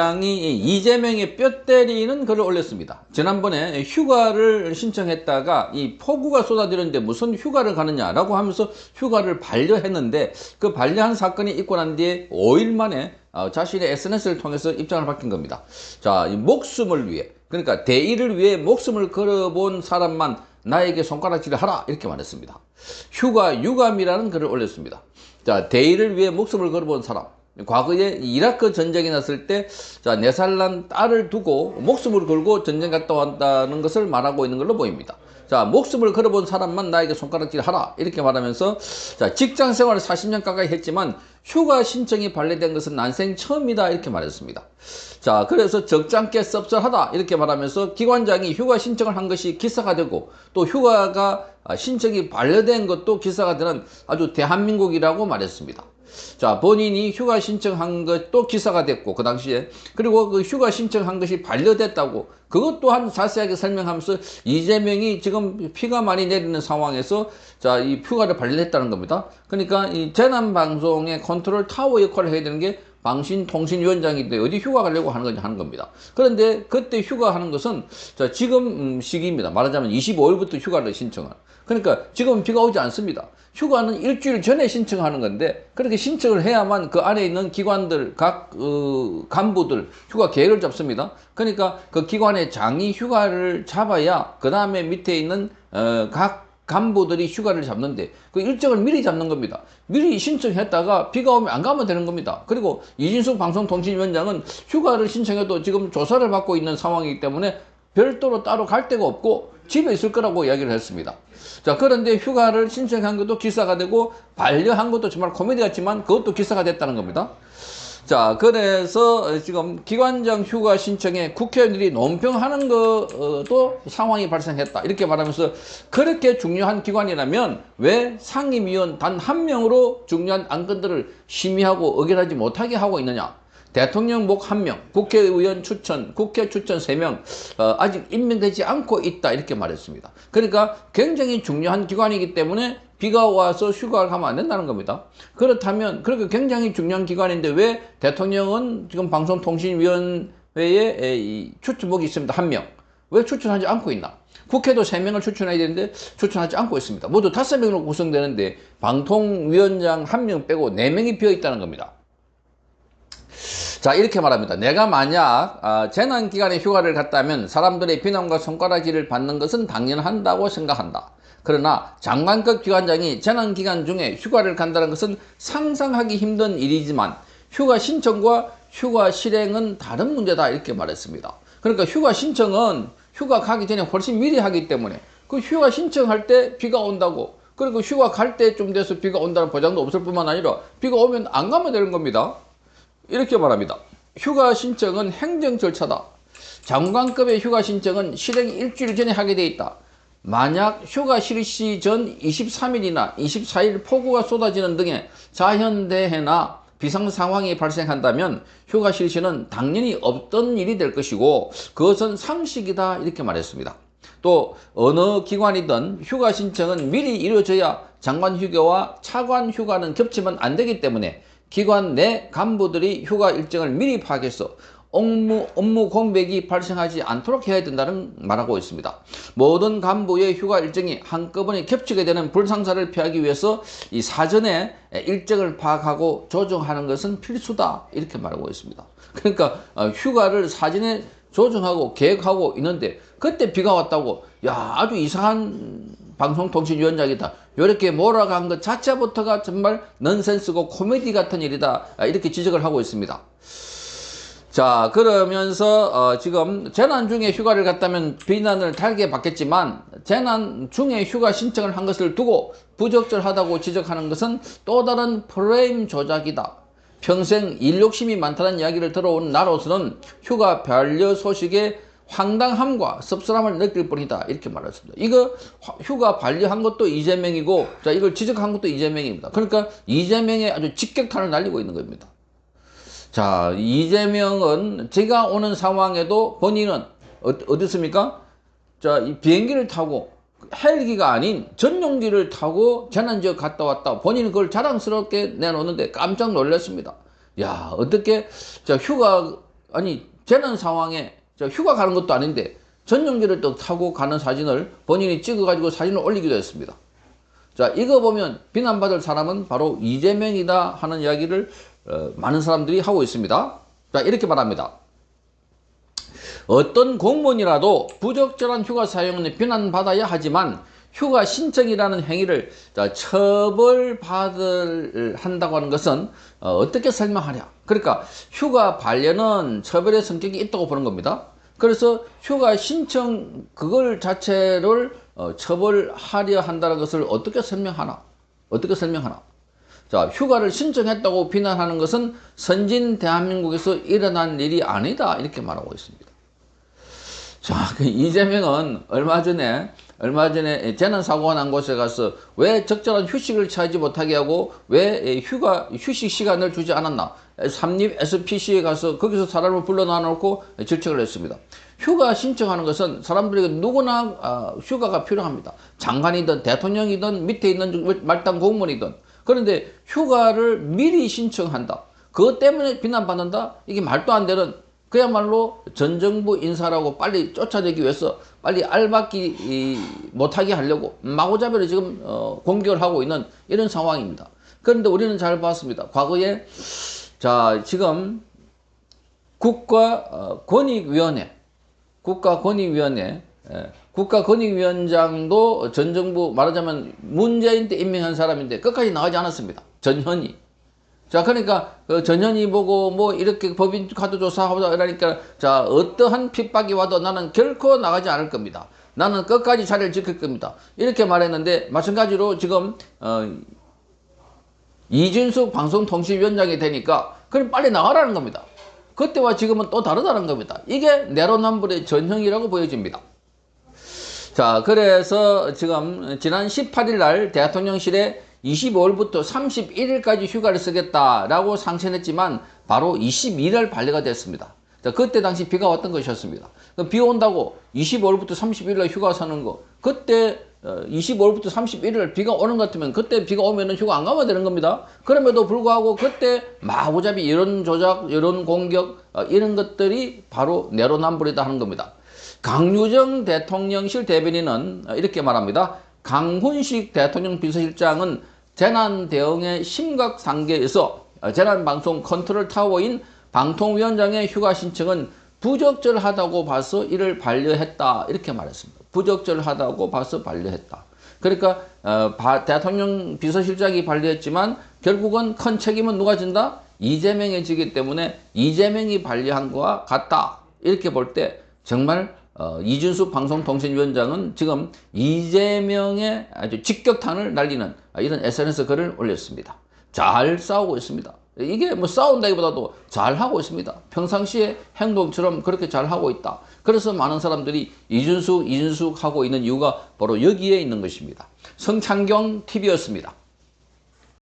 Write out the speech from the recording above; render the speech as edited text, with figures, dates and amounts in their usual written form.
당이 이재명의 뼈 때리는 글을 올렸습니다. 지난번에 휴가를 신청했다가 이 폭우가 쏟아지는데 무슨 휴가를 가느냐라고 하면서 휴가를 반려했는데 그 반려한 사건이 있고 난 뒤에 5일 만에 자신의 SNS를 통해서 입장을 바뀐 겁니다. 자, 이 목숨을 위해, 그러니까 대의를 위해 목숨을 걸어본 사람만 나에게 손가락질을 하라, 이렇게 말했습니다. 휴가 유감이라는 글을 올렸습니다. 자, 대의를 위해 목숨을 걸어본 사람. 과거에 이라크 전쟁이 났을 때, 자, 4살 난 딸을 두고 목숨을 걸고 전쟁 갔다 왔다는 것을 말하고 있는 걸로 보입니다. 자, 목숨을 걸어본 사람만 나에게 손가락질 하라, 이렇게 말하면서, 자, 직장 생활을 40년 가까이 했지만 휴가 신청이 발매된 것은 난생 처음이다, 이렇게 말했습니다. 자, 그래서 적잖게 씁쓸하다, 이렇게 말하면서 기관장이 휴가 신청을 한 것이 기사가 되고, 또 휴가가 신청이 반려된 것도 기사가 되는 아주 대한민국이라고 말했습니다. 자, 본인이 휴가 신청한 것도 기사가 됐고, 그 당시에. 그리고 그 휴가 신청한 것이 반려됐다고, 그것 또한 자세하게 설명하면서 이재명이 지금 피가 많이 내리는 상황에서, 자, 이 휴가를 반려했다는 겁니다. 그러니까 이 재난방송의 컨트롤 타워 역할을 해야 되는 게 방신통신위원장인데 어디 휴가 가려고 하는 거냐 하는 겁니다. 그런데 그때 휴가하는 것은, 자, 지금 시기입니다. 말하자면 25일부터 휴가를 신청한. 그러니까 지금은 비가 오지 않습니다. 휴가는 일주일 전에 신청하는 건데, 그렇게 신청을 해야만 그 안에 있는 기관들, 각 간부들 휴가 계획을 잡습니다. 그러니까 그 기관의 장이 휴가를 잡아야 그 다음에 밑에 있는 각 간부들이 휴가를 잡는데, 그 일정을 미리 잡는 겁니다. 미리 신청했다가 비가 오면 안 가면 되는 겁니다. 그리고 이진숙 방송통신위원장은 휴가를 신청해도 지금 조사를 받고 있는 상황이기 때문에 별도로 따로 갈 데가 없고 집에 있을 거라고 이야기를 했습니다. 자, 그런데 휴가를 신청한 것도 기사가 되고 반려한 것도 정말 코미디 같지만 그것도 기사가 됐다는 겁니다. 자, 그래서 지금 기관장 휴가 신청에 국회의원들이 논평하는 것도 상황이 발생했다, 이렇게 말하면서, 그렇게 중요한 기관이라면 왜 상임위원 단 한 명으로 중요한 안건들을 심의하고 의결하지 못하게 하고 있느냐. 대통령 목 1명, 국회의원 추천, 국회 추천 3명, 아직 임명되지 않고 있다, 이렇게 말했습니다. 그러니까 굉장히 중요한 기관이기 때문에 비가 와서 휴가를 가면 안 된다는 겁니다. 그렇다면 그렇게 굉장히 중요한 기관인데 왜 대통령은 지금 방송통신위원회에 이 추천목이 있습니다. 1명. 왜 추천하지 않고 있나? 국회도 3명을 추천해야 되는데 추천하지 않고 있습니다. 모두 5명으로 구성되는데 방통위원장 1명 빼고 4명이 비어 있다는 겁니다. 자, 이렇게 말합니다. 내가 만약 재난기간에 휴가를 갔다면 사람들의 비난과 손가락질을 받는 것은 당연한다고 생각한다. 그러나 장관급 기관장이 재난기간 중에 휴가를 간다는 것은 상상하기 힘든 일이지만 휴가 신청과 휴가 실행은 다른 문제다, 이렇게 말했습니다. 그러니까 휴가 신청은 휴가 가기 전에 훨씬 미리 하기 때문에 그 휴가 신청할 때 비가 온다고, 그리고 휴가 갈 때쯤 돼서 비가 온다는 보장도 없을 뿐만 아니라 비가 오면 안 가면 되는 겁니다. 이렇게 말합니다. 휴가 신청은 행정 절차다. 장관급의 휴가 신청은 실행 일주일 전에 하게 돼 있다. 만약 휴가 실시 전 23일이나 24일 폭우가 쏟아지는 등의 자연재해나 비상 상황이 발생한다면 휴가 실시는 당연히 없던 일이 될 것이고 그것은 상식이다, 이렇게 말했습니다. 또 어느 기관이든 휴가 신청은 미리 이루어져야 장관 휴가와 차관 휴가는 겹치면 안 되기 때문에 기관 내 간부들이 휴가 일정을 미리 파악해서 업무 공백이 발생하지 않도록 해야 된다는 말하고 있습니다. 모든 간부의 휴가 일정이 한꺼번에 겹치게 되는 불상사를 피하기 위해서 이 사전에 일정을 파악하고 조정하는 것은 필수다, 이렇게 말하고 있습니다. 그러니까 휴가를 사전에 조정하고 계획하고 있는데 그때 비가 왔다고, 야, 아주 이상한 방송통신위원장이다, 이렇게 몰아간 것 자체부터가 정말 넌센스고 코미디 같은 일이다, 이렇게 지적을 하고 있습니다. 자, 그러면서 지금 재난 중에 휴가를 갔다면 비난을 달게 받겠지만 재난 중에 휴가 신청을 한 것을 두고 부적절하다고 지적하는 것은 또 다른 프레임 조작이다. 평생 일 욕심이 많다는 이야기를 들어온 나로서는 휴가 반려 소식에 황당함과 씁쓸함을 느낄 뿐이다, 이렇게 말했습니다. 이거 휴가 반려한 것도 이재명이고, 자, 이걸 지적한 것도 이재명입니다. 그러니까 이재명의 아주 직격탄을 날리고 있는 겁니다. 자, 이재명은 제가 오는 상황에도 본인은 어디 있습니까? 자, 이 비행기를 타고 헬기가 아닌 전용기를 타고 재난지역 갔다 왔다. 본인은 그걸 자랑스럽게 내놓는데 깜짝 놀랐습니다. 야, 어떻게 자 휴가 아니 재난 상황에 휴가 가는 것도 아닌데 전용기를 또 타고 가는 사진을 본인이 찍어가지고 사진을 올리기도 했습니다. 자, 이거 보면 비난받을 사람은 바로 이재명이다 하는 이야기를 많은 사람들이 하고 있습니다. 자, 이렇게 말합니다. 어떤 공무원이라도 부적절한 휴가 사용은 비난받아야 하지만 휴가 신청이라는 행위를 처벌받을 한다고 하는 것은 어떻게 설명하냐. 그러니까 휴가 반려는 처벌의 성격이 있다고 보는 겁니다. 그래서 휴가 신청 그걸 자체를 처벌하려 한다는 것을 어떻게 설명하나? 어떻게 설명하나? 자, 휴가를 신청했다고 비난하는 것은 선진 대한민국에서 일어난 일이 아니다. 이렇게 말하고 있습니다. 자, 이재명은 얼마 전에 재난 사고가 난 곳에 가서 왜 적절한 휴식을 취하지 못하게 하고 왜 휴식 시간을 주지 않았나? 삼립 SPC에 가서 거기서 사람을 불러놔 놓고 질책을 했습니다. 휴가 신청하는 것은 사람들에게 누구나 휴가가 필요합니다. 장관이든 대통령이든 밑에 있는 말단 공무원이든. 그런데 휴가를 미리 신청한다. 그것 때문에 비난받는다? 이게 말도 안 되는, 그야말로 전 정부 인사라고 빨리 쫓아내기 위해서 빨리 알박기 못하게 하려고 마구잡이로 지금 공격을 하고 있는 이런 상황입니다. 그런데 우리는 잘 봤습니다. 과거에 자, 지금 국가권익위원장도 전 정부 말하자면 문재인 때 임명한 사람인데 끝까지 나가지 않았습니다. 전현희. 자, 그러니까 전현희 보고 뭐 이렇게 법인 카드 조사하고 이러니까 자, 어떠한 핍박이 와도 나는 결코 나가지 않을 겁니다. 나는 끝까지 자리를 지킬 겁니다. 이렇게 말했는데 마찬가지로 지금 이준석 방송통신위원장이 되니까 그럼 빨리 나가라는 겁니다. 그때와 지금은 또 다르다는 겁니다. 이게 내로남불의 전형이라고 보여집니다. 자, 그래서 지금 지난 18일 날 대통령실에 25일부터 31일까지 휴가를 쓰겠다라고 상sen했지만 바로 22일 반려가 됐습니다. 자, 그때 당시 비가 왔던 것이었습니다. 비 온다고 25일부터 31일 휴가 서는 거, 그때 25일부터 31일 비가 오는 것 같으면 그때 비가 오면은 휴가 안 가면 되는 겁니다. 그럼에도 불구하고 그때 마구잡이 여론 조작, 여론 공격 이런 것들이 바로 내로남불이다 하는 겁니다. 강유정 대통령실 대변인은 이렇게 말합니다. 강훈식 대통령 비서실장은 재난 대응의 심각 단계에서 재난방송 컨트롤 타워인 방통위원장의 휴가 신청은 부적절하다고 봐서 이를 반려했다. 이렇게 말했습니다. 부적절하다고 봐서 반려했다. 그러니까 대통령 비서실장이 반려했지만 결국은 큰 책임은 누가 진다? 이재명이 지기 때문에 이재명이 반려한 것과 같다. 이렇게 볼 때 정말 이준수 방송통신위원장은 지금 이재명의 아주 직격탄을 날리는 이런 SNS 글을 올렸습니다. 잘 싸우고 있습니다. 이게 뭐 싸운다기보다도 잘하고 있습니다. 평상시에 행동처럼 그렇게 잘하고 있다. 그래서 많은 사람들이 이준숙 하고 있는 이유가 바로 여기에 있는 것입니다. 성창경 TV였습니다.